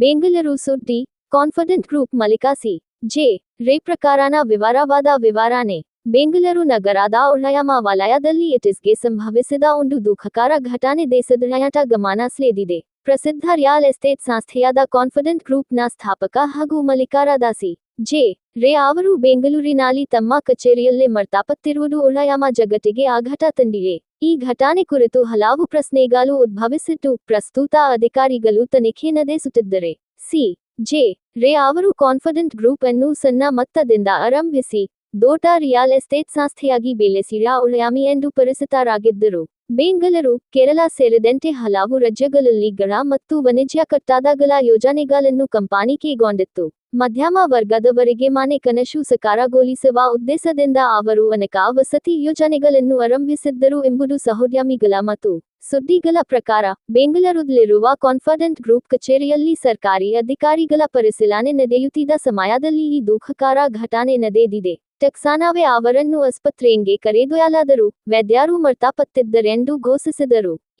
ಬೆಂಗಳೂರು ಸುದ್ದಿ confident group Mallika C J ರೇ ಪ್ರಕಾರನ ವಿವರವಾದ ಬೆಂಗಳೂರು ನಗರದ ಉಳ್ಯಮ ವಲಯದಲ್ಲಿ ಇತ್ತೀಚೆಗೆ ಸಂಭವಿಸಿದ ಒಂದು ದುಃಖಕರ ಘಟನೆ ದೇಶದಾದ್ಯಂತ ಗಮನ ಸೆಳೆದಿದೆ. ಪ್ರಸಿದ್ಧ ರಿಯಲ್ ಎಸ್ಟೇಟ್ ಸಂಸ್ಥೆಯಾದ ಕಾನ್ಫಿಡೆಂಟ್ ಗ್ರೂಪ್ನ ಸ್ಥಾಪಕ ಹಾಗೂ ಮಾಲೀಕರಾದ ಸಿ ಜೆ ರೇ ಅವರು ಬೆಂಗಳೂರಿನಲ್ಲಿ ತಮ್ಮ ಕಚೇರಿಯಲ್ಲೇ ಮೃತಪಟ್ಟಿರುವುದು ಉಳ್ಯಮ ಜಗತ್ತಿಗೆ ಆಘಾತ ತಂದಿದೆ. ಈ ಘಟನೆ ಕುರಿತು ಹಲವು ಪ್ರಶ್ನೆಗಳು ಉದ್ಭವಿಸಿದ್ದು, ಪ್ರಸ್ತುತ ಅಧಿಕಾರಿಗಳು ತನಿಖೆ ನಡೆಸುತ್ತಿದ್ದಾರೆ. ಸಿ ಜೆ ರೇ ಅವರು ಕಾನ್ಫಿಡೆಂಟ್ ಗ್ರೂಪ್ ಅನ್ನು ಸಣ್ಣ ಮೊತ್ತದಿಂದ ಆರಂಭಿಸಿ ದೊಡ್ಡ ರಿಯಲ್ ಎಸ್ಟೇಟ್ ಸಂಸ್ಥೆಯಾಗಿ ಬೆಳೆಸಿದ ಉಳ್ಯಮಿ ಎಂದು ಪರಿಚಿತರಾಗಿದ್ದರು. ಬೆಂಗಳೂರು, ಕೇರಳ ಸೇರಿದಂತೆ ಹಲವು ರಾಜ್ಯಗಳಲ್ಲಿ ಗೃಹ ಮತ್ತು ವಾಣಿಜ್ಯ ಕಟ್ಟಡಗಳ ಯೋಜನೆಗಳನ್ನು ಕಂಪನಿ ಕೈಗೊಂಡಿತ್ತು. ಮಧ್ಯಮ ವರ್ಗದವರಿಗೆ ಮನೆ ಕನಸು ಸಾಕಾರಗೊಳಿಸುವ ಉದ್ದೇಶದಿಂದ ಅವರು ಅನೇಕ ವಸತಿ ಯೋಜನೆಗಳನ್ನು ಆರಂಭಿಸಿದ್ದರು ಎಂಬುದು ಸಹೋದ್ಯಮಿಗಳ ಮತ್ತು ಸುದ್ದಿಗಳ ಪ್ರಕಾರ. ಬೆಂಗಳೂರಿನಲ್ಲಿರುವ ಕಾನ್ಫಿಡೆಂಟ್ ಗ್ರೂಪ್ ಕಚೇರಿಯಲ್ಲಿ ಸರ್ಕಾರಿ ಅಧಿಕಾರಿಗಳ ಪರಿಶೀಲನೆ ನಡೆಯುತ್ತಿದ್ದ ಸಮಯದಲ್ಲಿ ಈ ದುಃಖಕರ ಘಟನೆ ನಡೆದಿದೆ. ತಕ್ಷಣವೇ ಅವರನ್ನು ಆಸ್ಪತ್ರೆಗೆ ಕರೆದೊಯ್ಯಲಾದರೂ ವೈದ್ಯರು ಮೃತಪಟ್ಟಿದ್ದಾರೆಂದು ಘೋಷಿಸಿದರು.